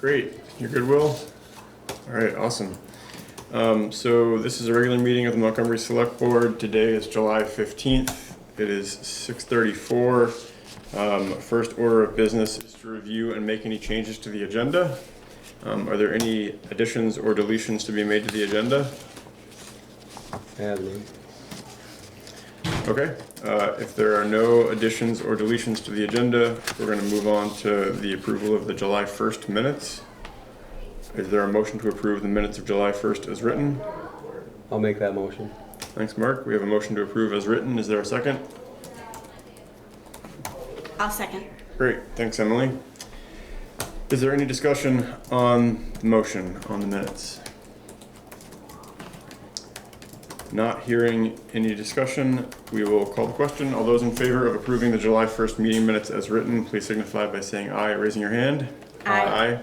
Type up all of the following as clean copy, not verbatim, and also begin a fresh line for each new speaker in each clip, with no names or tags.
Great. Your goodwill? All right, awesome. So this is a regular meeting of the Montgomery Selectboard. Today is July 15th. It is 6:34. First order of business is to review and make any changes to the agenda. Are there any additions or deletions to be made to the agenda?
I have none.
Okay, if there are no additions or deletions to the agenda, we're going to move on to the approval of the July 1st minutes. Is there a motion to approve the minutes of July 1st as written?
I'll make that motion.
Thanks, Mark. We have a motion to approve as written. Is there a second?
I'll second.
Great, thanks, Emily. Is there any discussion on the motion on the minutes? Not hearing any discussion, we will call the question. All those in favor of approving the July 1st meeting minutes as written, please signify by saying aye, raising your hand.
Aye.
Aye.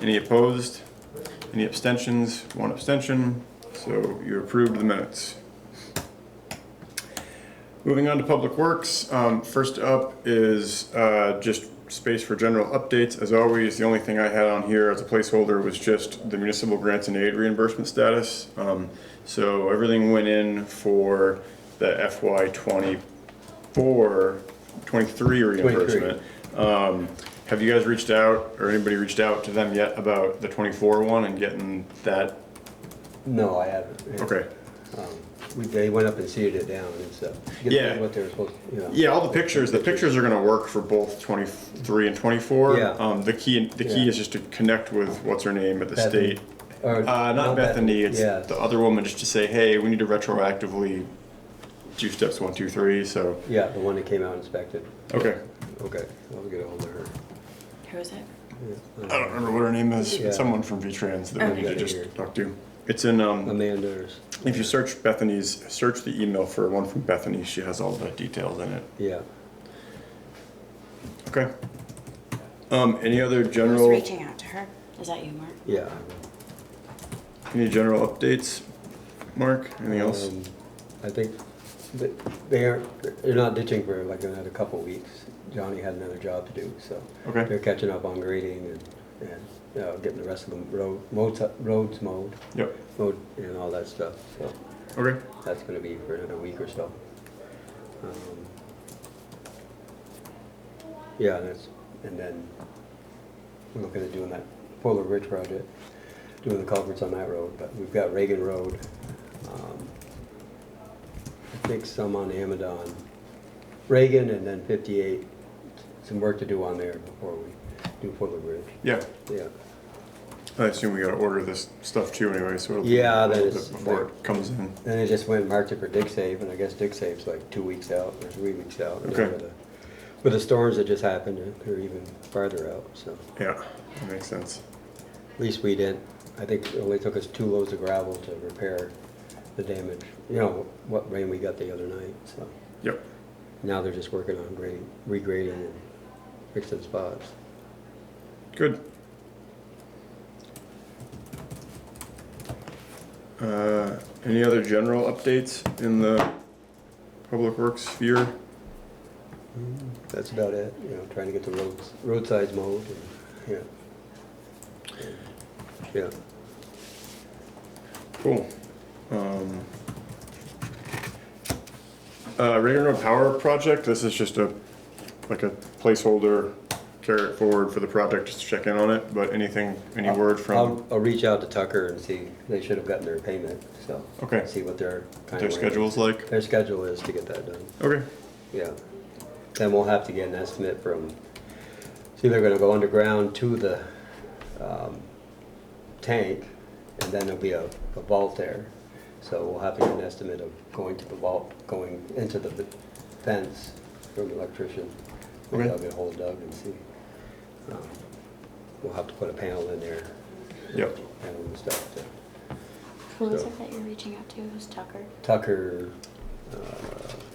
Any opposed? Any abstentions? One abstention. So you approved the minutes. Moving on to Public Works. First up is just space for general updates. As always, the only thing I had on here as a placeholder was just the municipal grants and aid reimbursement status. So everything went in for the FY 23 reimbursement. Have you guys reached out, or anybody reached out to them yet about the 24 one and getting that?
No, I haven't.
Okay.
They went up and seeded it down and stuff.
Yeah.
What they were supposed to, you know.
Yeah, all the pictures are gonna work for both 23 and 24.
Yeah.
The key
Yeah.
is just to connect with, what's her name at the
Bethany.
state?
Or,
Not Bethany, it's
yeah.
the other woman, just to say, hey, we need to retroactively do steps 1, 2, 3, so.
Yeah, the one that came out and inspected.
Okay.
Okay, I'll get ahold of her.
Who is it?
Yeah.
I don't remember what her name is.
Yeah.
It's someone from V-Trans that we
Okay.
need to just talk to. It's in,
Amanda's.
if you search search the email for one from Bethany, she has all the details in it.
Yeah.
Okay. Any other
Who's
general,
reaching out to her? Is that you, Mark?
Yeah.
any general updates? Mark, anything else?
I think that they're not ditching for like another couple of weeks. Johnny had another job to do, so
Okay.
they're catching up on grading and getting the rest of the roads mowed
Yep.
and all that stuff. So
Okay.
that's going to be for another week or so. Yeah, and then we're looking at doing that Polar Ridge project, doing the culverts on that road. But we've got Reagan Road. I think some on Amadon, Reagan, and then 58. Some work to do on there before we do Polar Ridge.
Yeah.
Yeah.
I assume we gotta order this stuff too anyway, so it'll be
Yeah,
a
that
little
is
bit before
like-
it comes in.
Then I just went and marked it for dig save, and I guess dig save's like 2 weeks out or 3 weeks out. And
Okay.
With the storms that just happened, they're even farther out. So
Yeah, that makes sense.
at least we didn't. I think it only took us 2 loads of gravel to repair the damage. You know what rain we got the other night. So
Yep.
now they're just working on regrading and fixing spots.
Good. Any other general updates in the public works sphere?
That's about it. You know, trying to get the roadsides mowed. And, yeah.
Cool. Reagan Road Power Project, this is just like a placeholder, carry it forward for the project, just to check in on it, but any word from?
I'll reach out to Tucker and see. They should have gotten their payment, so.
Okay.
See what their kind
Their
of
schedule's like?
Their schedule is to get that done.
Okay.
Yeah. Then we'll have to get an estimate from. See, they're going to go underground to the tank, and then there'll be a vault there. So we'll have to get an estimate of going to the vault, going into the fence from the electrician. Maybe
Okay.
I'll get a hold of Doug and see. We'll have to put a panel in there.
Yep.
Panel and stuff.
Who is
So-
it that you're reaching out to? Who's Tucker?
Tucker.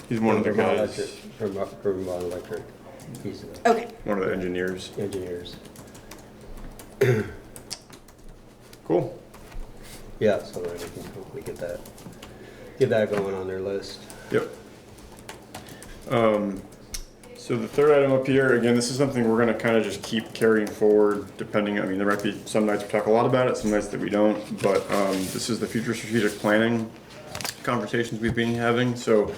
He's one of the
Vermont
guys,
Electric, from Vermont Electric. He's the
Okay.
one of the engineers.
engineers.
Cool.
Yeah, so then we can hopefully get that going on their list.
Yep. So the third item up here, again, this is something we're gonna kind of just keep carrying forward depending, I mean, there might be some nights we talk a lot about it, some nights that we don't, but this is the future strategic planning conversations we've been having. So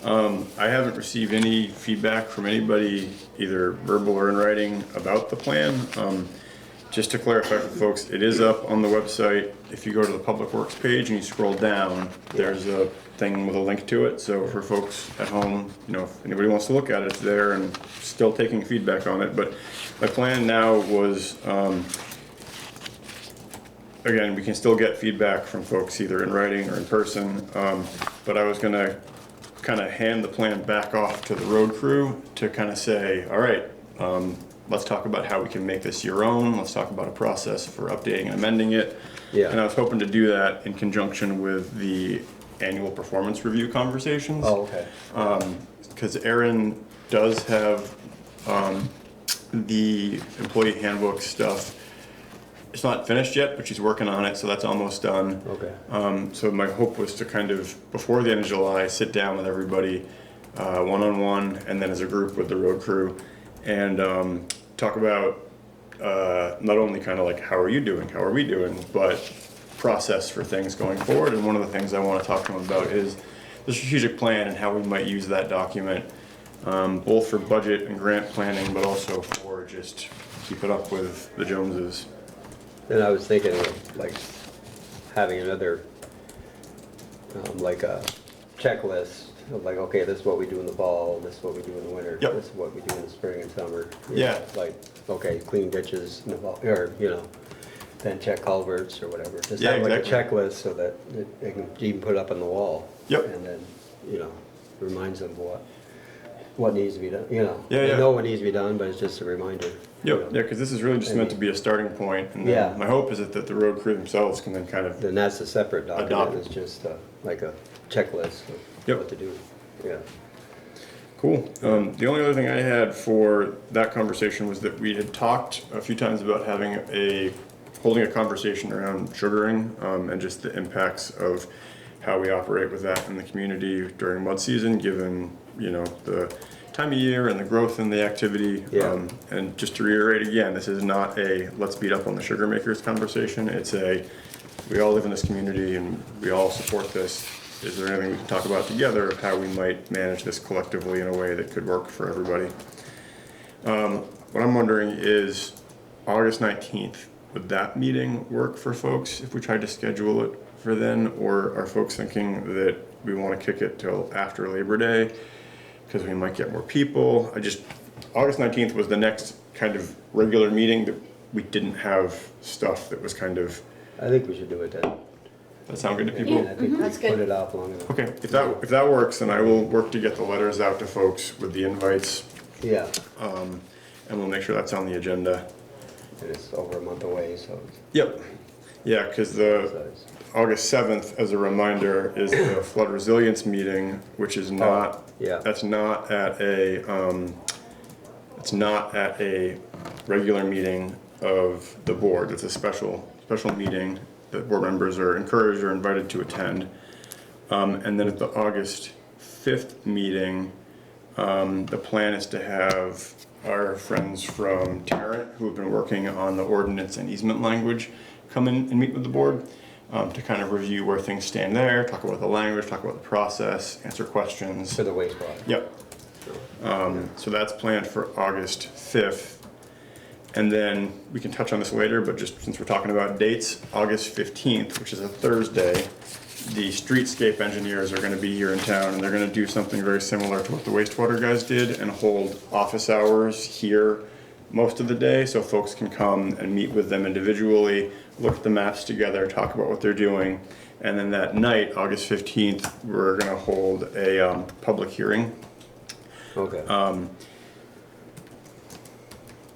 I haven't received any feedback from anybody, either verbal or in writing, about the plan. Just to clarify for folks, it is up on the website. If you go to the Public Works page and you scroll down, there's a thing with a link to it. So for folks at home, you know, if anybody wants to look at it, it's there, and still taking feedback on it. But my plan now was, again, we can still get feedback from folks either in writing or in person, but I was gonna kind of hand the plan back off to the road crew to kind of say, all right, let's talk about how we can make this your own. Let's talk about a process for updating and amending it.
Yeah.
And I was hoping to do that in conjunction with the annual performance review conversations.
Oh, okay.
Because Erin does have the employee handbook stuff. It's not finished yet, but she's working on it, so that's almost done.
Okay.
So my hope was to kind of, before the end of July, sit down with everybody one-on-one and then as a group with the road crew and talk about not only kind of like how are you doing, how are we doing, but process for things going forward. And one of the things I want to talk to them about is the strategic plan and how we might use that document, both for budget and grant planning, but also for just keep it up with the Joneses.
And I was thinking of like having another, like a checklist of like, okay, this is what we do in the fall, this is what we do in the winter,
Yep.
this is what we do in the spring and summer. You
Yeah.
know, like, okay, clean ditches in the fall, or, you know, then check culverts or whatever. Just
Yeah,
have like a
exactly.
checklist so that they can even put it up on the wall.
Yep.
And then, you know, reminds them what needs to be done, you know.
Yeah,
They
yeah.
know what needs to be done, but it's just a reminder. you
Yep,
know.
yeah, because this is really just meant to be a starting point, and then
Yeah.
my hope is that the road crew themselves can then kind of,
Then that's a separate
Adopt.
document, it's just like a checklist of
Yep.
what to do. Yeah.
cool. The only other thing I had for that conversation was that we had talked a few times about holding a conversation around sugaring, and just the impacts of how we operate with that in the community during mud season, given, you know, the time of year and the growth in the activity.
Yeah.
And just to reiterate again, this is not a let's beat up on the sugar makers conversation. It's we all live in this community and we all support this. Is there anything we can talk about together of how we might manage this collectively in a way that could work for everybody? What I'm wondering is August 19th, would that meeting work for folks if we tried to schedule it for then? Or are folks thinking that we want to kick it till after Labor Day because we might get more people? August 19th was the next kind of regular meeting that we didn't have stuff that was kind of,
I think we should do it then.
that sound good to
Yeah,
people?
I think
That's
we put
good.
it off long enough.
Okay, if that works, then I will work to get the letters out to folks with the invites,
Yeah,
and we'll make sure that's on the agenda.
and it's over a month away, so
Yep. Yeah, because
it's,
August 7th, as a reminder, is the flood resilience meeting, which is not,
yeah.
that's not at it's not at a regular meeting of the board. It's a special meeting that board members are encouraged or invited to attend. And then at the August 5th meeting, the plan is to have our friends from Tarrant, who have been working on the ordinance and easement language, come in and meet with the board to kind of review where things stand there, talk about the language, talk about the process, answer questions.
For the wastewater.
Yep. So that's planned for August 5th. And then we can touch on this later, but just since we're talking about dates, August 15th, which is a Thursday, the streetscape engineers are going to be here in town, and they're going to do something very similar to what the wastewater guys did and hold office hours here most of the day, so folks can come and meet with them individually, look at the maps together, talk about what they're doing. And then that night, August 15th, we're going to hold a public hearing.
Okay.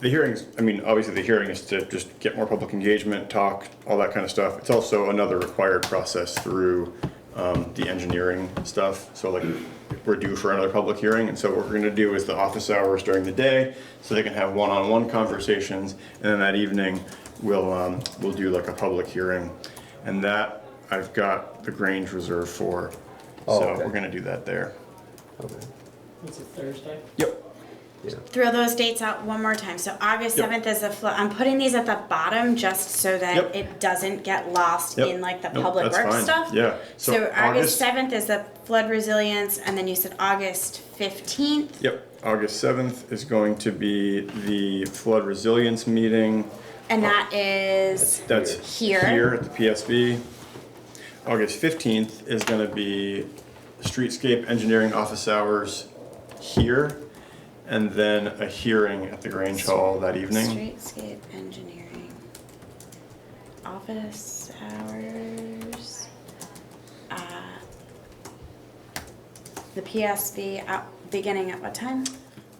The hearings, I mean, obviously the hearing is to just get more public engagement, talk, all that kind of stuff. It's also another required process through the engineering stuff. So like, we're due for another public hearing, and so what we're gonna do is the office hours during the day, so they can have one-on-one conversations, and then that evening, we'll do like a public hearing. And that, I've got the Grange reserved for,
Oh,
so
okay.
we're gonna do that there.
Okay.
It's a Thursday?
Yep.
Yeah.
throw those dates out one more time. So August
Yep.
7th is a flood. I'm putting these at the bottom just so that
Yep.
it doesn't get lost
Yep.
in like the
Nope,
public
that's
works
fine.
stuff.
Yeah.
So August 7th is the flood resilience, and then you said August 15th.
Yep, August 7th is going to be the flood resilience meeting.
And that is
That's
Here.
here at the PSB. August 15th is going to be streetscape engineering office hours here, and then a hearing at the Grange Hall that evening.
Streetscape engineering office hours. The PSB beginning at what time?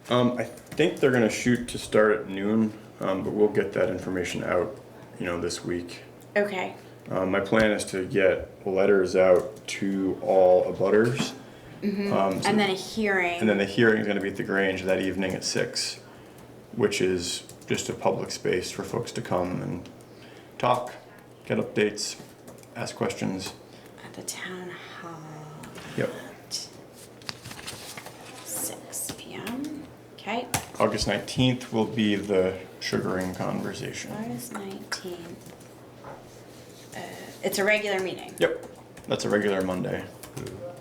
I think they're going to shoot to start at noon, but we'll get that information out, this week.
Okay.
My plan is to get letters out to all abutters. So-
And then a hearing.
And then the hearing is going to be at the Grange that evening at 6, which is just a public space for folks to come and talk, get updates, ask questions.
At the town hall.
Yep.
At 6 p.m. Okay.
August 19th will be the sugaring conversation.
August 19th. It's a regular meeting.
Yep, that's a regular Monday,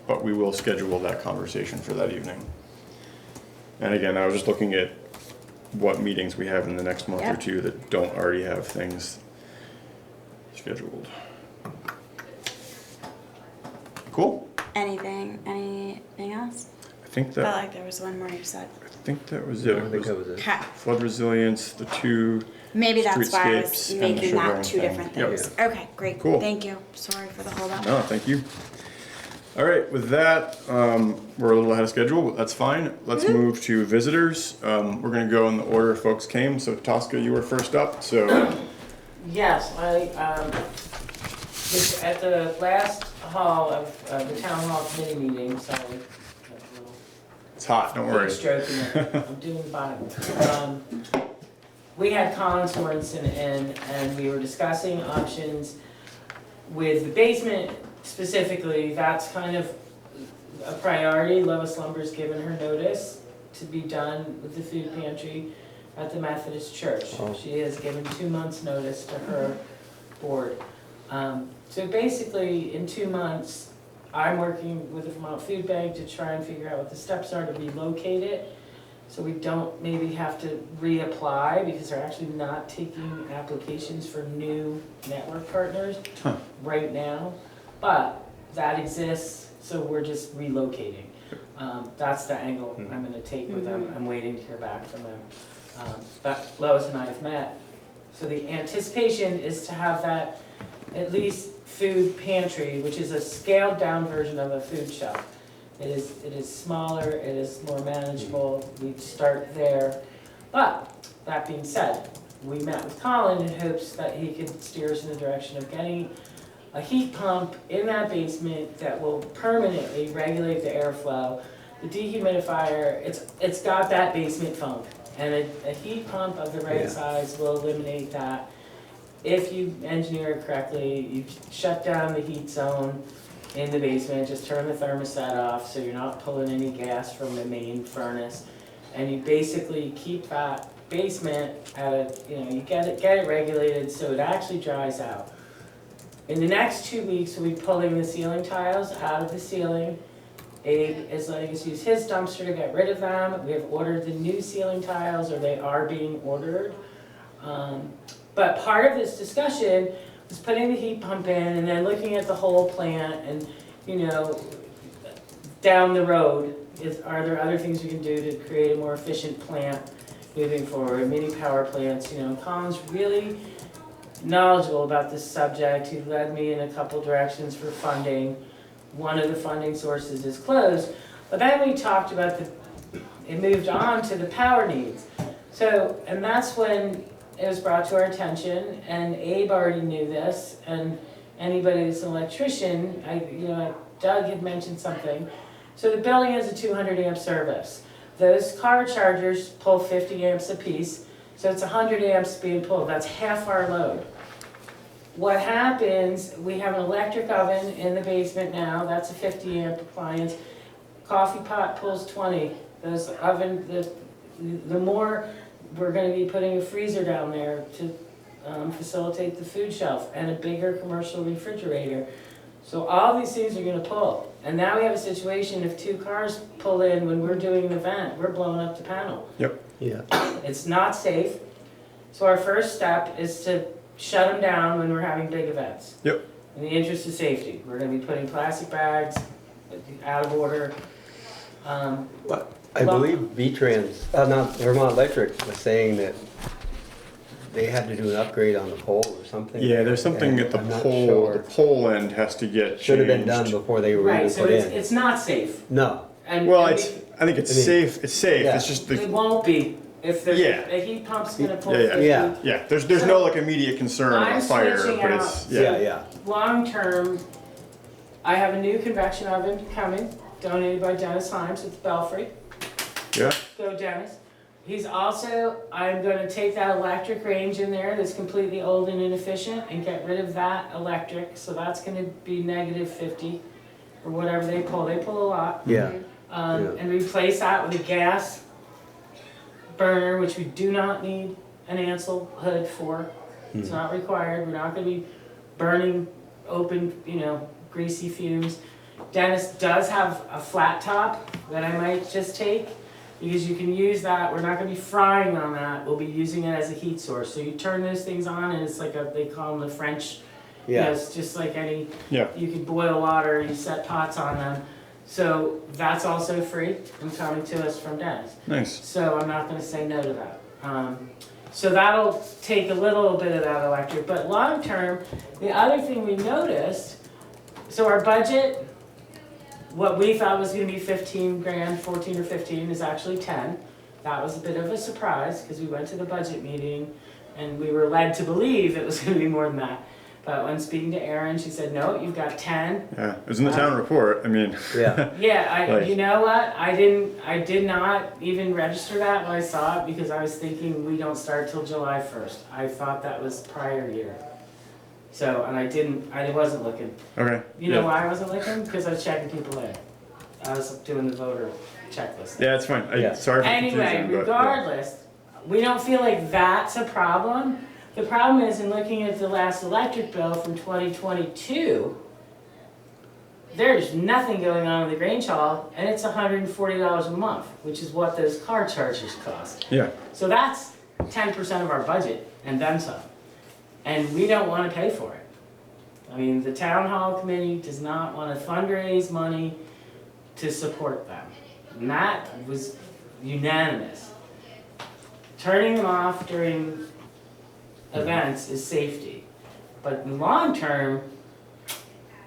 but we will schedule that conversation for that evening. And again, I was just looking at what meetings we have in the next month or
Yep.
two that don't already have things scheduled. Cool.
Anything else?
I think
Felt
that
like there was one more you said.
was it.
I think that was it.
Okay.
Flood resilience, the two.
Maybe that's why I was
Streetscapes and the
making that
sugaring
two
thing.
different
Yep.
things. Okay, great.
Cool.
Thank you. Sorry for the hold up.
No, thank you. All right, with that, we're a little ahead of schedule, but that's fine. Let's move to visitors. We're gonna go in the order folks came. So Tosca, you were first up, so.
Yes, I, was at the last hall of, the town hall committee meeting, sorry. got a little
It's hot, don't worry.
heat stroke in it. I'm doing fine. We had Colin Sorensen in, and we were discussing options with the basement specifically. That's kind of a priority. Lois Lumber's given her notice to be done with the food pantry at the Methodist Church.
Oh.
She has given 2 months' notice to her board. So basically, in 2 months, I'm working with the Vermont Food Bank to try and figure out what the steps are to relocate it, so we don't maybe have to reapply, because they're actually not taking applications for new network partners
Huh.
right now. But that exists, so we're just relocating. That's the angle I'm gonna take with them. I'm waiting to hear back from them. But Lois and I have met. So the anticipation is to have that at least food pantry, which is a scaled down version of a food shelf. It is smaller, it is more manageable, we start there. But, that being said, we met with Colin in hopes that he could steer us in the direction of getting a heat pump in that basement that will permanently regulate the airflow. The dehumidifier, it's got that basement funk, and a heat pump of the right
Yeah.
size will eliminate that. If you engineer it correctly, you shut down the heat zone in the basement, just turn the thermostat off so you're not pulling any gas from the main furnace. And you basically keep that basement at a, you get it regulated so it actually dries out. In the next 2 weeks, we'll be pulling the ceiling tiles out of the ceiling. Abe is letting us use his dumpster to get rid of them. We have ordered the new ceiling tiles, or they are being ordered. But part of this discussion was putting the heat pump in and then looking at the whole plant and, down the road, are there other things we can do to create a more efficient plant moving forward, mini power plants, Colin's really knowledgeable about this subject. He led me in a couple directions for funding. One of the funding sources is closed, but then we talked about it moved on to the power needs. So, and that's when it was brought to our attention, and Abe already knew this, and anybody that's an electrician, Doug had mentioned something. So the building has a 200 amp service. Those car chargers pull 50 amps apiece, so it's 100 amps being pulled. That's half our load. What happens, we have an electric oven in the basement now, that's a 50 amp appliance. Coffee pot pulls 20. The the more we're gonna be putting a freezer down there to facilitate the food shelf and a bigger commercial refrigerator. So all these things are gonna pull. And now we have a situation, if 2 cars pull in when we're doing an event, we're blowing up the panel.
Yeah.
It's not safe. So our first step is to shut them down when we're having big events.
Yep.
In the interest of safety, we're gonna be putting plastic bags out of order.
I believe V-Trans, not Vermont Electric, was saying that they had to do an upgrade on the pole or something.
Yeah, there's something
And
at the
I'm not
pole,
sure.
the pole end has to get
Should have been
changed.
done before they were
Right,
even
so
put in.
it's not safe.
No,
And
Well,
and
it's, I think it's
I mean,
safe, it's safe,
yeah.
it's just
it
the,
won't be if the
Yeah.
heat pump's gonna pull
Yeah,
50.
yeah.
yeah, there's no like immediate concern
I'm
of fire,
switching
but
out.
it's,
yeah,
yeah.
yeah.
Long term, I have a new convection oven coming, donated by Dennis Himes at the Belfry.
Yeah,
Go Dennis. He's also, I'm gonna take that electric range in there that's completely old and inefficient and get rid of that electric, so that's gonna be -50 or whatever they pull a lot.
Yeah, Yeah.
And replace that with a gas burner, which we do not need an Ansel hood for. It's not required, we're not gonna be burning open, greasy fumes. Dennis does have a flat top that I might just take, because you can use that, we're not gonna be frying on that, we'll be using it as a heat source. So you turn those things on and it's like they call them the French,
yeah.
it's just like any,
yeah,
you could boil water, you set pots on them. So that's also free and coming to us from Dennis.
nice.
So I'm not gonna say no to that. So that'll take a little bit of that electric, but long term, the other thing we noticed, so our budget, what we thought was gonna be 15 grand, 14 or 15 is actually 10. That was a bit of a surprise, because we went to the budget meeting and we were led to believe it was gonna be more than that. But when speaking to Erin, she said, no, you've got 10.
Yeah, it was in the town report, I mean,
Yeah,
Yeah,
Like-
you know what, I did not even register that when I saw it, because I was thinking we don't start till July 1st. I thought that was prior year. So, and I wasn't looking.
okay.
You know
yeah.
why I wasn't looking? Because I was checking people in. I was doing the voter checklist.
Yeah, it's fine,
Yeah.
sorry for
Anyway,
confusion, but, yeah.
regardless, we don't feel like that's a problem. The problem is, in looking at the last electric bill from 2022, there's nothing going on in the Grange Hall, and it's $140 a month, which is what those car chargers cost.
Yeah,
So that's 10% of our budget, and then some. And we don't wanna pay for it. I mean, the town hall committee does not wanna fundraise money to support them. And that was unanimous. Turning them off during events is safety. But in the long term,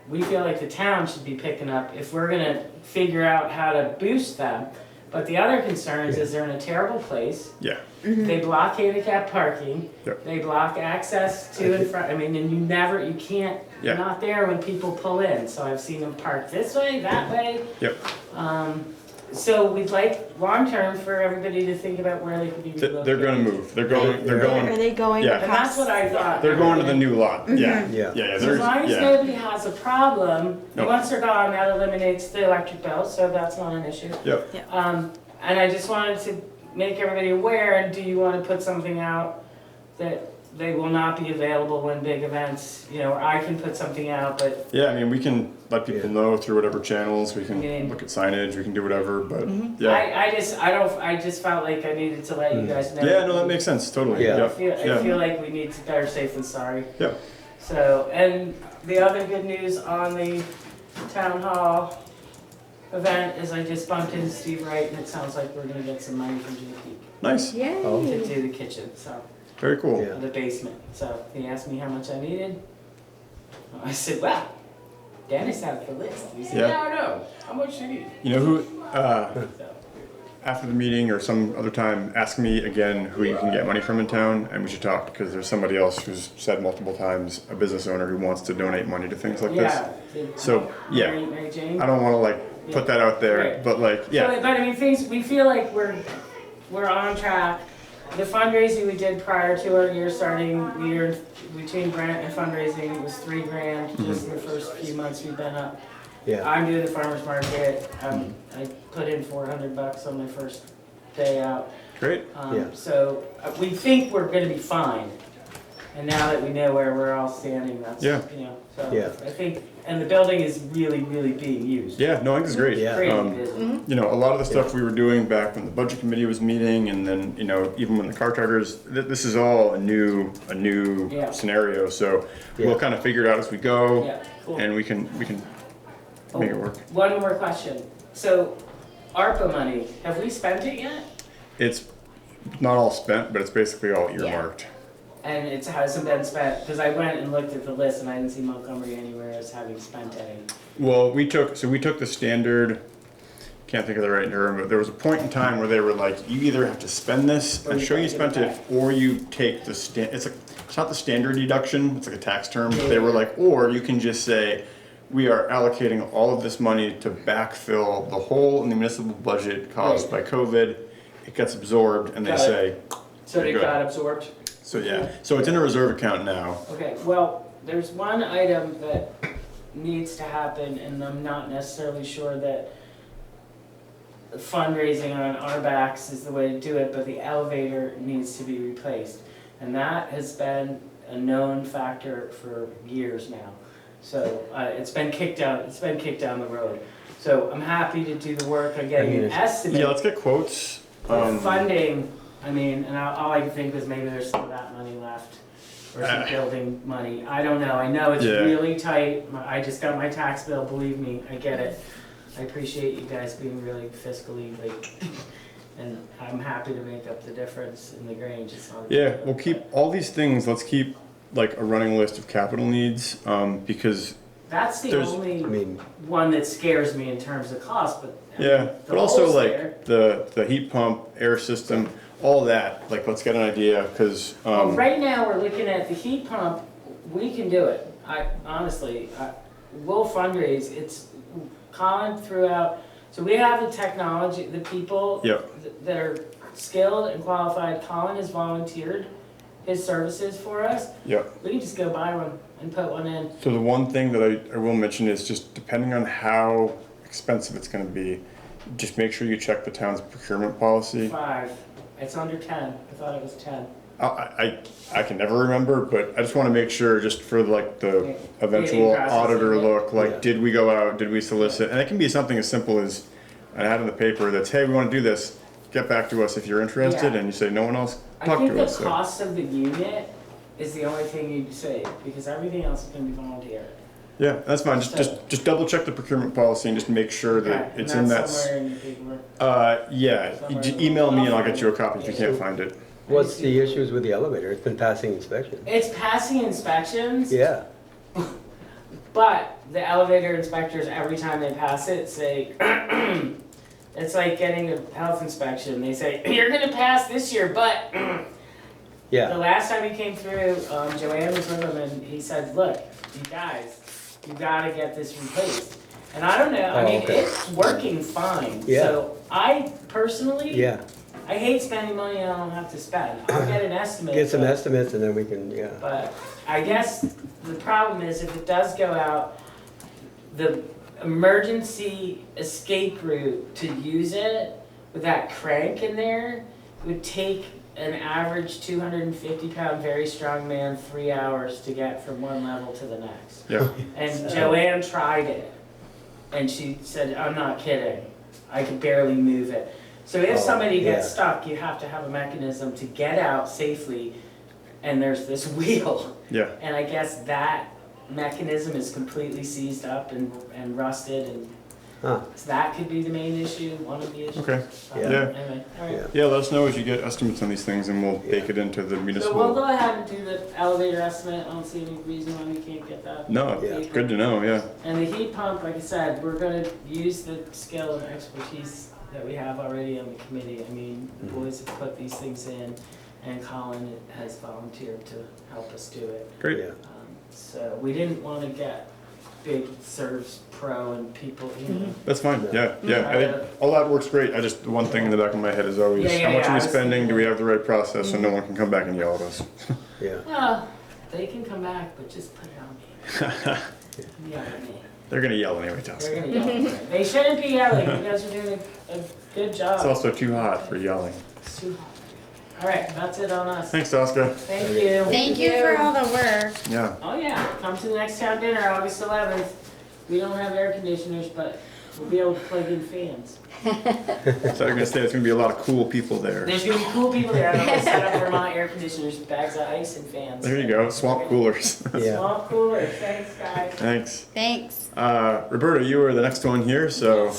we feel like the town should be picking up, if we're gonna figure out how to boost them. But the other concerns is they're in a terrible place.
yeah,
They block handicap parking.
Yep.
They block access to and from, and you can't,
Yeah.
you're not there when people pull in. So I've seen them park this way, that way.
yep.
So we'd like, long-term, for everybody to think about where they could be relocated.
They're gonna move, they're
Are
going,
they going
Yeah.
And that's what I thought.
they're going to the new lot, yeah,
yeah.
yeah,
So as
there's,
long as
yeah,
nobody has a problem,
No.
once they're gone, that eliminates the electric bill, so that's not an issue.
yep,
And I just wanted to make everybody aware, and do you wanna put something out that they will not be available when big events, or I can put something out, but
yeah, I mean, we can let people
Yeah.
know through whatever channels, we can
Yeah.
look at signage, we can do whatever, but, yeah.
I just felt like I needed to let you guys know.
Yeah, no, that makes sense, totally,
Yeah.
I
yeah,
feel, I
yeah,
feel like we need to better safe than sorry.
yeah,
So, and the other good news on the town hall event is I just bumped into Steve Wright, and it sounds like we're gonna get some money from Jim Peak
nice,
to
Yay.
do the kitchen, so,
very cool.
Yeah.
the basement. So he asked me how much I needed. I said, well, Dennis had the list. He said,
Yeah.
yeah, I know, how much do you need?
You know who,
So,
after the meeting or some other time, ask me again who you can get money from in town, and we should talk, because there's somebody else who's said multiple times, a business owner who wants to donate money to things like this.
yeah. did
So, yeah.
Mary Jane.
I don't wanna like, put that out there,
Right.
but like, yeah,
So, but I mean, we feel like we're on track. The fundraising we did prior to our year starting, between grant and fundraising, it was 3 grand just in the first few months we've been up.
Yeah,
I'm doing the farmer's market, I put in $400 on my first day out.
Great.
Yeah.
So we think we're gonna be fine. And now that we know where we're all standing, that's,
Yeah.
you know, so
Yeah.
I think, and the building is really, really being used.
Yeah, no, I think it's great.
Yeah.
Crazy busy.
You know, a lot of the stuff we were doing back when the budget committee was meeting, and then, you know, even when the car chargers, this is all a new
Yeah.
scenario, so
Yeah.
we'll kind of figure it out as we go,
Yeah, cool.
and we can make it work.
One more question. So ARPA money, have we spent it yet?
It's not all spent, but it's basically all earmarked.
And it hasn't been spent, because I went and looked at the list and I didn't see Montgomery anywhere as having spent any.
Well, we took the standard, can't think of the right term, but there was a point in time where they were like, you either have to spend this
Or
and
you
show you
gotta give
spent
it
it, or you take the it's not the standard deduction, it's like a tax term, but they were like, or you can just say, we are allocating all of this money to backfill the hole in the municipal budget caused by COVID. It gets absorbed, and they
Got it.
say,
So
You're
it
good.
got absorbed?
so yeah. So it's in a reserve account now.
Okay, well, there's one item that needs to happen, and I'm not necessarily sure that fundraising on our backs is the way to do it, but the elevator needs to be replaced. And that has been a known factor for years now. So it's been kicked down the road. So I'm happy to do the work on getting an estimate.
Yeah, let's get quotes.
For funding, I mean, and all I can think is maybe there's some of that money left, or some building money, I don't know, I know it's
Yeah.
really tight, I just got my tax bill, believe me, I get it. I appreciate you guys being really fiscally, like, and I'm happy to make up the difference in the Grange, it's not.
Yeah, we'll keep all these things. Let's keep like a running list of capital needs, because
That's the
there's-
I
only
mean,
one that scares me in terms of cost, but. I mean,
yeah,
the
but also
hole's
like
there.
the heat pump, air system, all that. Like, let's get an idea, because
Well, right now, we're looking at the heat pump, we can do it. We'll fundraise, it's, Colin threw out, so we have the technology, the people
Yep.
that are skilled and qualified. Colin has volunteered his services for us.
Yep.
We can just go buy one and put one in.
So the one thing that I will mention is just depending on how expensive it's going to be, just make sure you check the town's procurement policy.
5, it's under 10, I thought it was 10.
I can never remember, but I just want to make sure, just for like the eventual
Processing,
auditor
yeah.
look, like,
Yeah.
did we go out, did we solicit? And it can be something as simple as, I had in the paper that's, hey, we want to do this, get back to us if you're interested,
Yeah.
and you say, no one else,
I
talk
think
to
the
us. So.
cost of the unit is the only thing you'd save, because everything else is gonna be volunteer.
Yeah, that's fine, just double check the procurement policy and just make sure that
Okay,
it's
and
in that.
that's somewhere in the paperwork.
Yeah,
Somewhere
just
in the-
email me and I'll get you a copy if you can't find it.
what's the issues with the elevator? It's been passing inspection.
It's passing inspections,
Yeah,
but the elevator inspectors, every time they pass it, say, it's like getting a health inspection. They say, you're gonna pass this year, but the
yeah,
last time he came through, Joanne was with him and he said, look, you guys, you gotta get this replaced. And I don't know, I
Oh,
mean,
okay.
it's working fine.
Yeah.
So I personally,
yeah.
I hate spending money I don't have to spend. I'll get an estimate.
Get some
but-
estimates and then we can, yeah.
But I guess the problem is if it does go out, the emergency escape route to use it with that crank in there would take an average 250-pound very strong man 3 hours to get from one level to the next.
Yeah,
And Joanne tried it, and she said, I'm not kidding, I could barely move it. So if
Oh,
somebody gets
yeah.
stuck, you have to have a mechanism to get out safely, and there's this wheel.
yeah,
And I guess that mechanism is completely seized up and rusted, and
Huh,
so that could be the main issue, one of the issues.
okay.
Yeah.
Anyway, all right.
yeah.
Yeah, let us know as you get estimates on these things and we'll bake it into the
So we'll
municipal.
go ahead and do the elevator estimate, I don't see any reason why we can't get that.
No,
Yeah.
it's good to know, yeah.
And the heat pump, like I said, we're gonna use the skill and expertise that we have already on the committee. I mean, the boys have put these things in, and Colin has volunteered to help us do it.
Great.
Yeah.
So we didn't wanna get big Serves Pro and people, you know.
That's fine, yeah, yeah. I
Yeah.
think all that works great. The one thing in the back of my head is always,
Yeah,
how much
yeah,
are
I
we
was
spending? Do
thinking
we
that.
have the right process so no one can come back and yell at us?
Yeah,
Well, they can come back, but just put it on me. Yeah, on me.
They're gonna yell anyway,
They're
Tasca.
gonna yell. They shouldn't be yelling, you guys are doing a good job.
It's also too hot for yelling.
It's too hot. All right, that's it on us.
Thanks, Tasca.
Thank you.
Thank you for all the work.
Yeah.
Oh yeah, come to the next town dinner, August 11th. We don't have air conditioners, but we'll be able to plug in fans.
So you're gonna say there's gonna be a lot of cool people there.
There's gonna be cool people there. I'm gonna set up Vermont air conditioners, bags of ice and fans.
There you go, swamp coolers.
Yeah.
Swamp coolers, thanks guys.
Thanks.
Thanks.
Roberta, you were the next one here, so.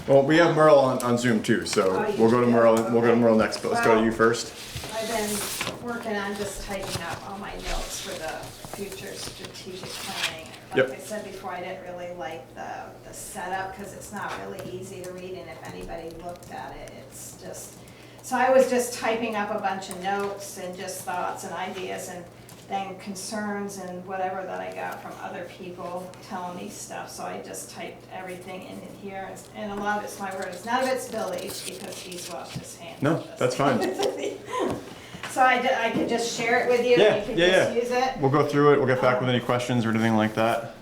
Well, we have Merle on Zoom too, so we'll go to Merle next, but let's go to you first.
I've been working on just typing up all my notes for the future strategic planning. Like
Yep.
I said before, I didn't really like the setup because it's not really easy to read, and if anybody looked at it, it's just, so I was just typing up a bunch of notes and just thoughts and ideas and then concerns and whatever that I got from other people telling me stuff, so I just typed everything in here, and a lot of it's my words, none of it's Billy's because he's washed his hands.
No,
of this.
that's fine.
So I could just share it with you,
Yeah,
and you could
yeah,
just use it.
We'll go through it, we'll get back with any questions or anything like that.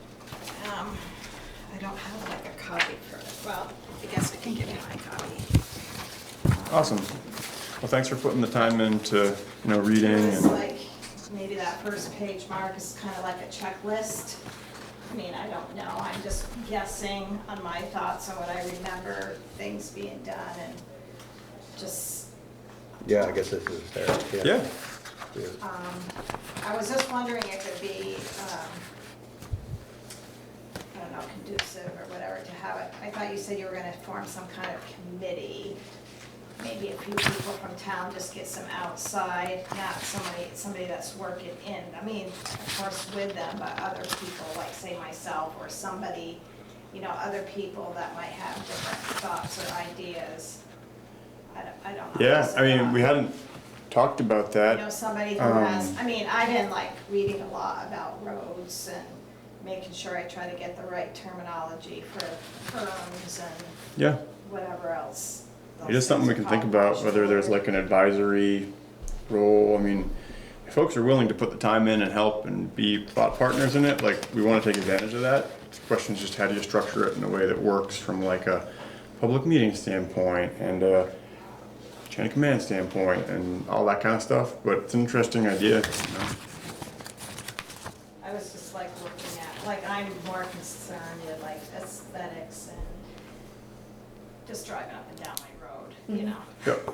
I don't have like a copy for it, well, I guess I can give you my copy.
Awesome. Well, thanks for putting the time into, reading
It's
and,
like, maybe that first page, Mark, is kind of like a checklist. I mean, I don't know, I'm just guessing on my thoughts on what I remember, things being done, and just,
Yeah, I guess this is there.
yeah.
I was just wondering if it'd be, I don't know, conducive or whatever to have it. I thought you said you were gonna form some kind of committee. Maybe a few people from town, just get some outside, not somebody that's working in. I mean, of course with them, but other people, like say myself or somebody, other people that might have different thoughts or ideas. I don't know.
Yeah, I mean, we hadn't talked about that.
Somebody who has, I've been like reading a lot about roads and making sure I try to get the right terminology for terms and
Yeah.
whatever else.
It is something we can think about, whether there's like an advisory role. I mean, if folks are willing to put the time in and help and be thought partners in it, like, we want to take advantage of that. The question is just how do you structure it in a way that works from like a public meeting standpoint and a chain of command standpoint and all that kind of stuff, but it's an interesting idea.
I was just like looking at, like, I'm more concerned with like aesthetics and just driving up and down my road,
Yep.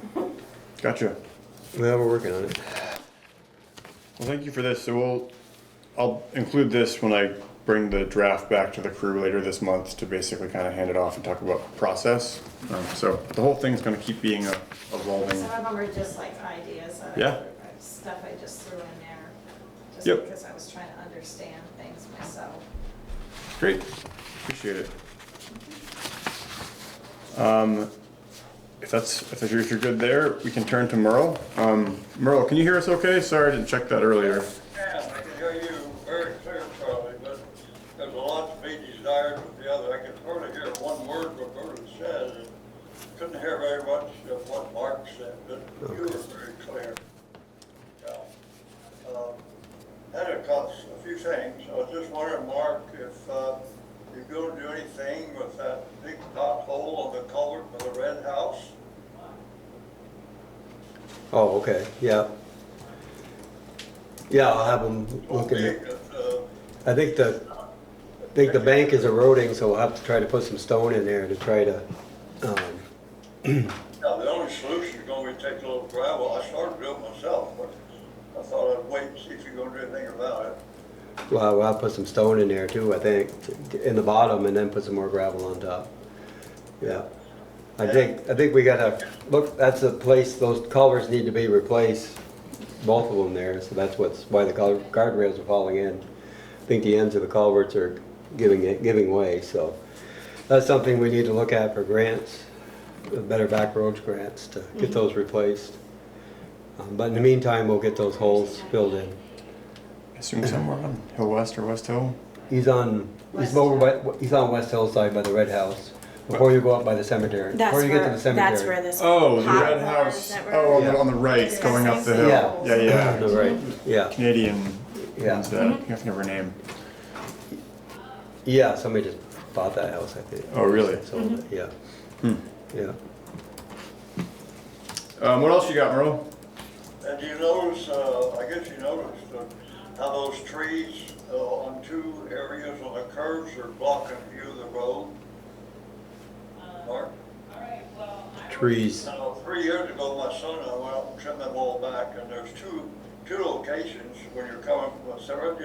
Gotcha.
Well, we're working on it.
Well, thank you for this. So I'll include this when I bring the draft back to the crew later this month to basically kind of hand it off and talk about process. So the whole thing's going to keep being evolving.
Some of them are just like ideas,
Yeah.
stuff I just threw in there, just
Yep.
because I was trying to understand things myself.
Great, appreciate it. If you're good there, we can turn to Merle. Merle, can you hear us okay? Sorry, I didn't check that earlier.
Yeah, I can hear you very clear, Charlie, but there's a lot to be desired with the other. I could hardly hear one word Roberta said, and couldn't hear very much of what Mark said, but you were very clear. Yeah. Had a few things. I was just wondering, Mark, if you're going to do anything with that big pothole on the culvert by the red house?
Oh, okay, yeah. Yeah, I'll have them look
Okay,
at it. I think the bank is eroding, so we'll have to try to put some stone in there to try to,
Now, the only solution is going to be take a little gravel. I started to do it myself, but I thought I'd wait and see if you're going to do anything about it.
well, we'll have to put some stone in there too, I think, in the bottom, and then put some more gravel on top. Yeah. I think we gotta, look, that's a place, those culverts need to be replaced, both of them there, so that's why the guardrails are falling in. I think the ends of the culverts are giving way, so that's something we need to look at for grants, better back roads grants to get those replaced. But in the meantime, we'll get those holes filled in.
I assume somewhere on Hill West or West Hill.
He's on West Hillside by the red house, before you go up by the cemetery. Before you get to the cemetery.
That's where this.
Oh, the
pot
red
was
house.
that we're-
Oh,
Yeah.
on the right,
Is
going
that
up the
same
hill.
thing?
Yeah.
On the right, yeah.
Canadian.
Yeah.
One's that? I can't think of her name.
Yeah, somebody just bought that house, I think.
Oh, really?
Sold it, yeah.
Hmm.
Yeah.
What else you got, Merle?
And you notice, I guess you noticed how those trees on two areas on the curves are blocking view of the road? Mark?
Trees.
Now, 3 years ago, my son and I went out and trimmed them all back, and there's two locations when you're coming from the suburb,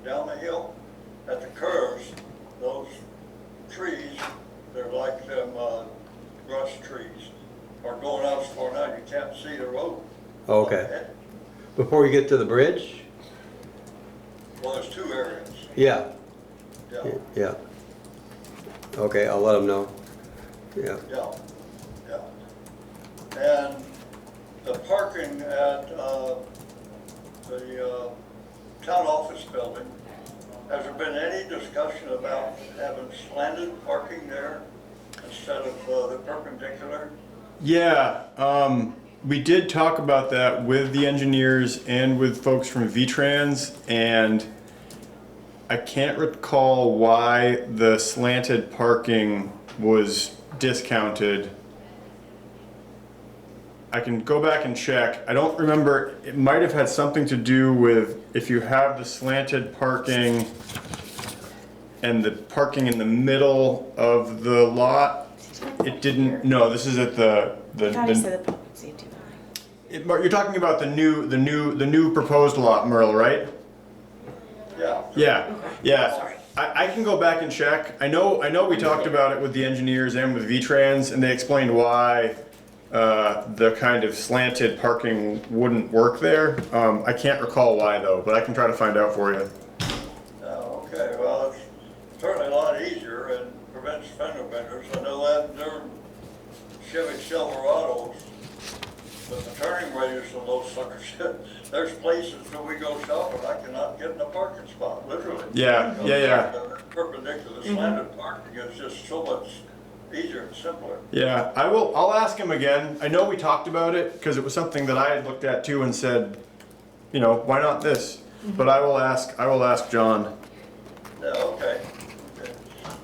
down the hill, at the curves, those trees, they're like them brush trees, are going out so far now you can't see the road.
Okay. Before you get to the bridge?
Well, there's two areas,
Yeah,
yeah,
yeah. Okay, I'll let them know. Yeah.
yeah, yeah. And the parking at the town office building, has there been any discussion about having slanted parking there instead of the perpendicular?
Yeah, we did talk about that with the engineers and with folks from V-Trans, and I can't recall why the slanted parking was discounted. I can go back and check. I don't remember, it might have had something to do with if you have the slanted parking and the parking in the middle of the lot, it didn't, no, this is at the
I thought he said the public safety building.
You're talking about the new proposed lot, Merle, right?
Yeah.
Yeah, yeah.
Sorry.
I can go back and check. I know we talked about it with the engineers and with V-Trans, and they explained why the kind of slanted parking wouldn't work there. I can't recall why though, but I can try to find out for you.
Okay, well, it's certainly a lot easier and prevents fender benders. I know that during Chevy Silverados, the turning radius on those suckers, there's places that we go shopping, I cannot get in a parking spot, literally.
Yeah,
Because
yeah.
the perpendicular slanted parking is just so much easier and simpler.
Yeah, I'll ask him again. I know we talked about it because it was something that I had looked at too and said, you know, why not this? But I will ask John.
Yeah, okay. Okay.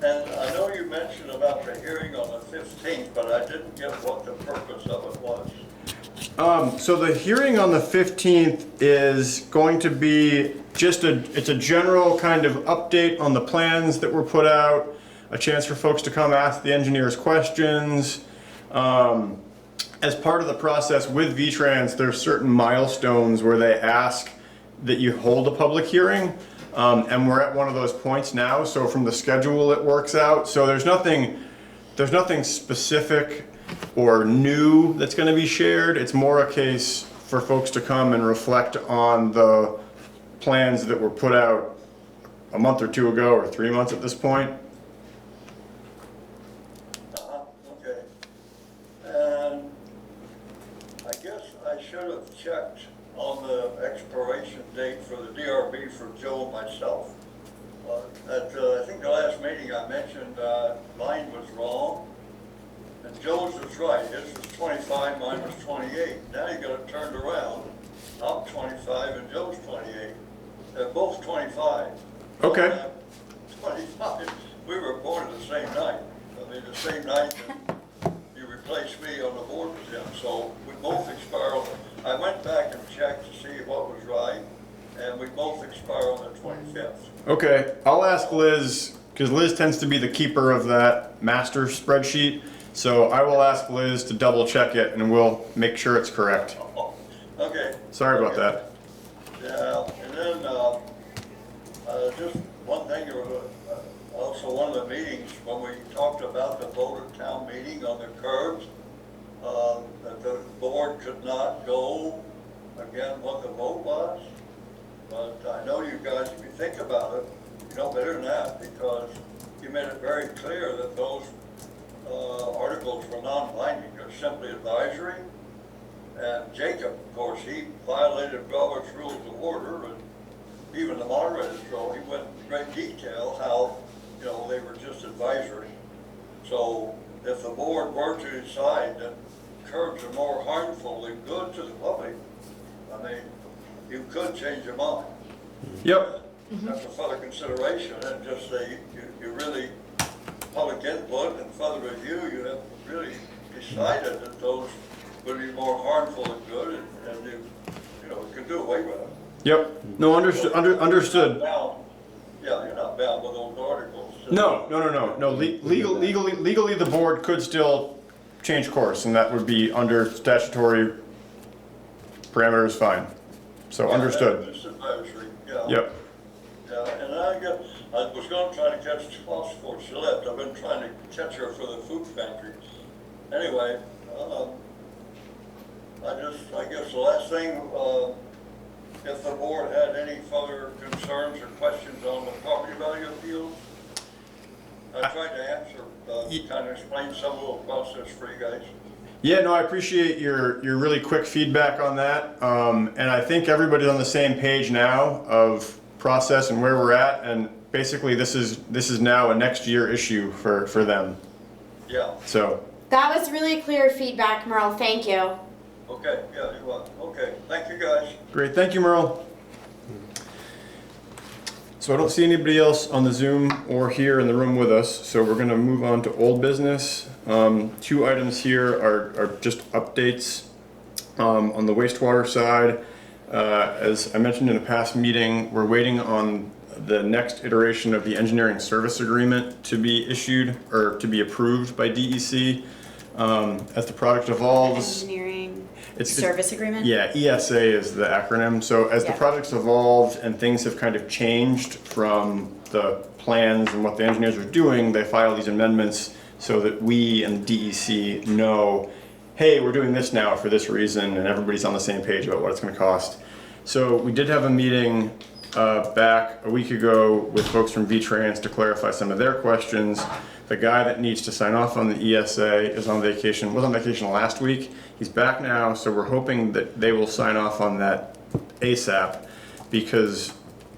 And I know you mentioned about the hearing on the 15th, but I didn't get what the purpose of it was.
So the hearing on the 15th is going to be just it's a general kind of update on the plans that were put out, a chance for folks to come ask the engineers questions. As part of the process with V-Trans, there's certain milestones where they ask that you hold a public hearing, and we're at one of those points now, so from the schedule it works out. So there's nothing specific or new that's going to be shared. It's more a case for folks to come and reflect on the plans that were put out a month or two ago, or 3 months at this point.
Okay. And I guess I should have checked on the expiration date for the DRB for Joe and myself. I think the last meeting I mentioned, mine was wrong. And Joe's was right, his was 25, mine was 28. Now you got it turned around. I'm 25 and Joe's 28. They're both 25.
Okay.
25. We were born the same night. I mean, the same night that you replaced me on the board with him. So we both expire on, I went back and checked to see what was right, and we both expire on the 25th.
Okay, I'll ask Liz, because Liz tends to be the keeper of that master spreadsheet. So I will ask Liz to double check it and we'll make sure it's correct.
Okay.
Sorry about that.
Yeah, and then just one thing, there was also one of the meetings when we talked about the vote at town meeting on the curbs, that the board could not go again what the vote was. But I know you guys, if you think about it, you know better than that, because you made it very clear that those articles were non-binding, they're simply advisory. And Jacob, of course, he violated Robert's Rules of Order, and even the moderator, so he went into great detail how, you know, they were just advisory. So if the board were to decide that curbs are more harmful than good to the public, I mean, you could change your mind.
Yep.
after further consideration, and just say, you really, public input and further review, you have really decided that those would be more harmful than good, and you know, could do away with it.
Yep. No, understood. Understood.
Yeah, you're not bound with those articles.
No. Legally, the board could still change course, and that would be under statutory parameters. Fine. So understood.
It's advisory, yeah.
Yep.
Yeah, and I was gonna try to catch Fox before she left. I've been trying to catch her for the food pantry. Anyway, I guess the last thing, if the board had any further concerns or questions on the property value appeals, I tried to answer, kind of explain some of the process for you guys.
Yeah, no, I appreciate your really quick feedback on that, and I think everybody's on the same page now of process and where we're at, and basically this is now a next year issue for them.
Yeah,
So,
That was really clear feedback, Merle. Thank you.
okay, yeah, you are. Okay, thank you guys.
great, thank you, Merle. So I don't see anybody else on the Zoom or here in the room with us, so we're gonna move on to old business. 2 items here are just updates. On the wastewater side, as I mentioned in a past meeting, we're waiting on the next iteration of the engineering service agreement to be issued or to be approved by DEC. As the project evolves,
Engineering
it's-
service agreement?
yeah, ESA is the acronym. So as the
Yeah.
project's evolved and things have kind of changed from the plans and what the engineers are doing, they file these amendments so that we and DEC know, hey, we're doing this now for this reason, and everybody's on the same page about what it's gonna cost. So we did have a meeting back a week ago with folks from V-Trans to clarify some of their questions. The guy that needs to sign off on the ESA is on vacation, was on vacation last week. He's back now, so we're hoping that they will sign off on that ASAP, because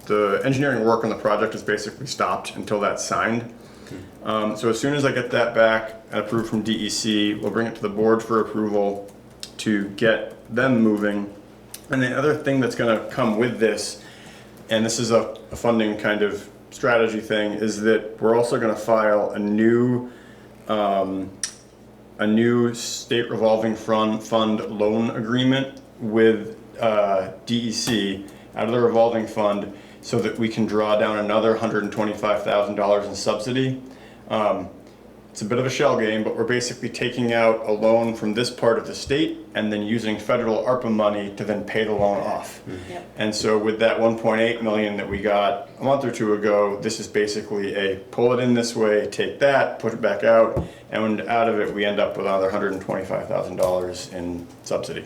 the engineering work on the project is basically stopped until that's signed. So as soon as I get that back and approved from DEC, we'll bring it to the board for approval to get them moving. And the other thing that's gonna come with this, and this is a funding kind of strategy thing, is that we're also gonna file a new state revolving fund loan agreement with DEC out of the revolving fund, so that we can draw down another $125,000 in subsidy. It's a bit of a shell game, but we're basically taking out a loan from this part of the state and then using federal ARPA money to then pay the loan off.
Yep.
And so with that 1.8 million that we got a month or 2 ago, this is basically a pull it in this way, take that, put it back out, and out of it we end up with another $125,000 in subsidy.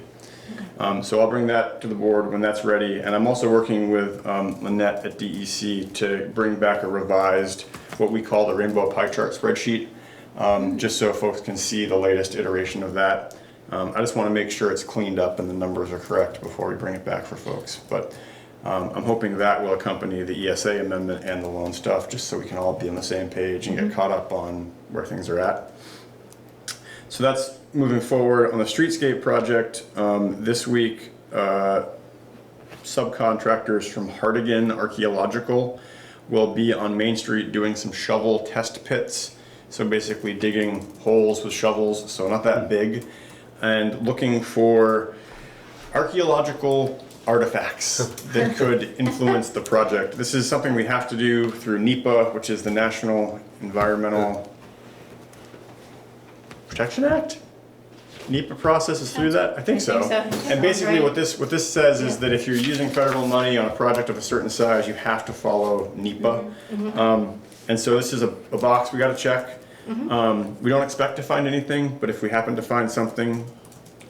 So I'll bring that to the board when that's ready, and I'm also working with Lynette at DEC to bring back a revised, what we call the rainbow pie chart spreadsheet, just so folks can see the latest iteration of that. I just want to make sure it's cleaned up and the numbers are correct before we bring it back for folks. But I'm hoping that will accompany the ESA amendment and the loan stuff, just so we can all be on the same page and get caught up on where things are at. So that's moving forward. On the streetscape project, this week, subcontractors from Hardigan Archaeological will be on Main Street doing some shovel test pits. So basically digging holes with shovels, so not that big, and looking for archaeological artifacts that could influence the project. This is something we have to do through NEPA, which is the National Environmental Protection Act? NEPA process is through that? I think so. And basically what this says is that if you're using federal money on a project of a certain size, you have to follow NEPA. And so this is a box we gotta check. We don't expect to find anything, but if we happen to find something,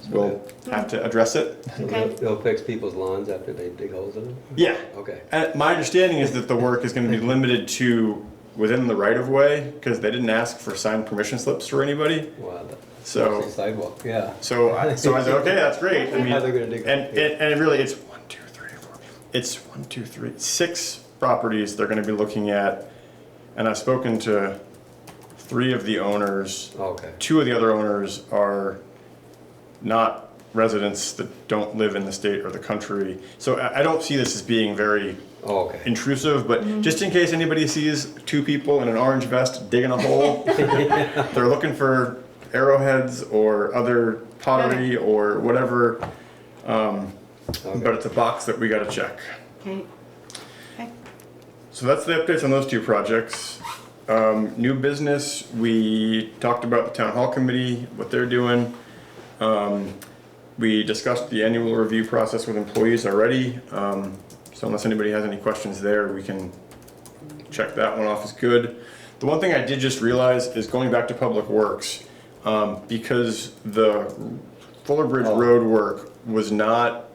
we'll have to address it.
Okay.
They'll fix people's lawns after they dig holes in them?
Yeah.
Okay.
And my understanding is that the work is gonna be limited to within the right of way, because they didn't ask for signed permission slips for anybody.
Wow.
So,
Sidewalk, yeah.
so I said, okay, that's great. I mean,
How they're gonna dig
and
it.
it really, it's 1, 2, 3, 4. It's 1, 2, 3, 6 properties they're gonna be looking at. And I've spoken to 3 of the owners.
Okay.
2 of the other owners are not residents that don't live in the state or the country. So I don't see this as being very
Oh, okay.
intrusive, but just in case anybody sees two people in an orange vest digging a hole, they're looking for arrowheads or other pottery or whatever. But it's a box that we gotta check.
Okay. Okay.
So that's the updates on those two projects. New business, we talked about the town hall committee, what they're doing. We discussed the annual review process with employees already. So unless anybody has any questions there, we can check that one off as good. The one thing I did just realize is going back to Public Works, because the Fuller Bridge Road work was not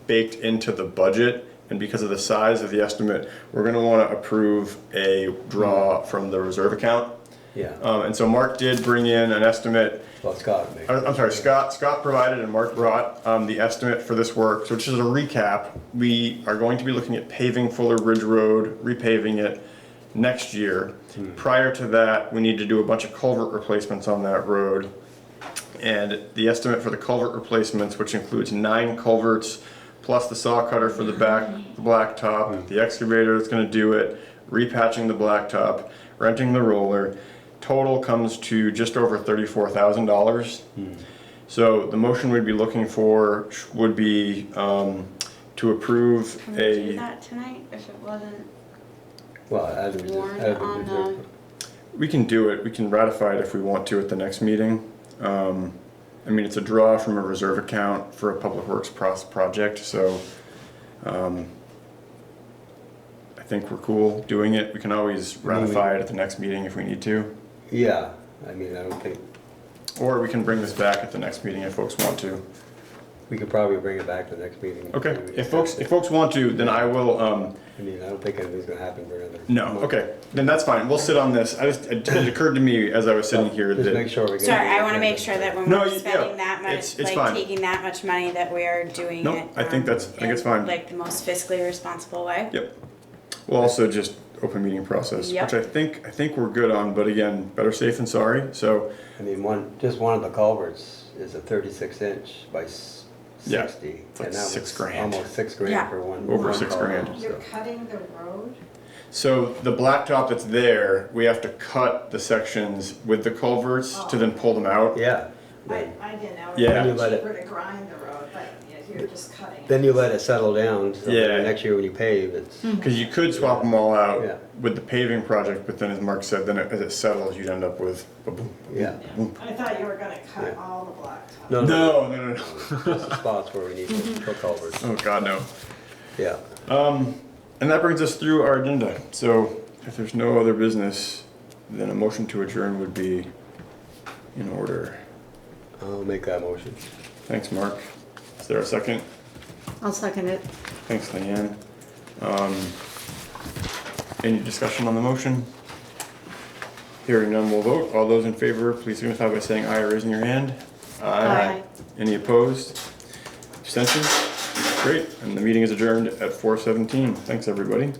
baked into the budget, and because of the size of the estimate, we're gonna wanna approve a draw from the reserve account.
Yeah.
And so Mark did bring in an estimate.
Well, Scott, maybe.
I'm sorry, Scott provided and Mark brought the estimate for this work. So just as a recap, we are going to be looking at paving Fuller Bridge Road, repaving it next year. Prior to that, we need to do a bunch of culvert replacements on that road. And the estimate for the culvert replacements, which includes 9 culverts, plus the saw cutter for the blacktop, the excavator that's gonna do it, repatching the blacktop, renting the roller, total comes to just over $34,000. So the motion we'd be looking for would be to approve
Can we do
a,
that tonight if it wasn't
Well, as a
warned
reserve.
on the?
we can do it, we can ratify it if we want to at the next meeting. I mean, it's a draw from a reserve account for a public works project, so I think we're cool doing it. We can always ratify it at the next meeting if we need to.
Yeah, I mean, I don't think,
Or we can bring this back at the next meeting if folks want to.
we could probably bring it back to the next meeting.
Okay,
Maybe.
if folks want to, then I will,
I mean, I don't think anything's gonna happen for another.
no, okay, then that's fine. We'll sit on this. It occurred to me as I was sitting here
Just make
that,
sure we get.
Sorry, I wanna make sure that when
No,
we're
yeah,
spending that much,
it's
like
fine.
taking that much money, that we are doing
Nope,
it.
I think
in,
it's fine.
Like the most fiscally responsible way.
yep. We'll also just open meeting process,
Yep.
which I think we're good on, but again, better safe than sorry, so,
I mean, just one of the culverts is a 36" by
Yeah,
60.
it's like
and that was
$6 grand.
Almost $6
Yeah.
grand for one.
Over
one
$6
culvert,
grand.
so.
You're cutting the road?
So the blacktop that's there, we have to cut the sections with the culverts to then pull them out.
Yeah.
I
Then,
didn't know.
Yeah.
Then you
It's
let it-
cheaper to grind the road, but you're just cutting it.
then you let it settle down, so
Yeah.
then next year when you pave, it's,
Because you could swap them all out
Yeah.
with the paving project, but then as Mark said, then as it settles, you'd end up with a boom.
yeah.
I thought you were gonna cut
Yeah.
all the blacktop.
No,
No.
just the spots where we need to put culverts.
Oh, God, no.
Yeah.
And that brings us through our agenda. So if there's no other business, then a motion to adjourn would be in order.
I'll make that motion.
Thanks, Mark. Is there a second?
I'll second it.
Thanks, Leanne. Any discussion on the motion? Hearing none, we'll vote. All those in favor, please signify by saying aye or raising your hand.
Aye.
Any opposed? Abstentions? Great, and the meeting is adjourned at 4:17. Thanks, everybody.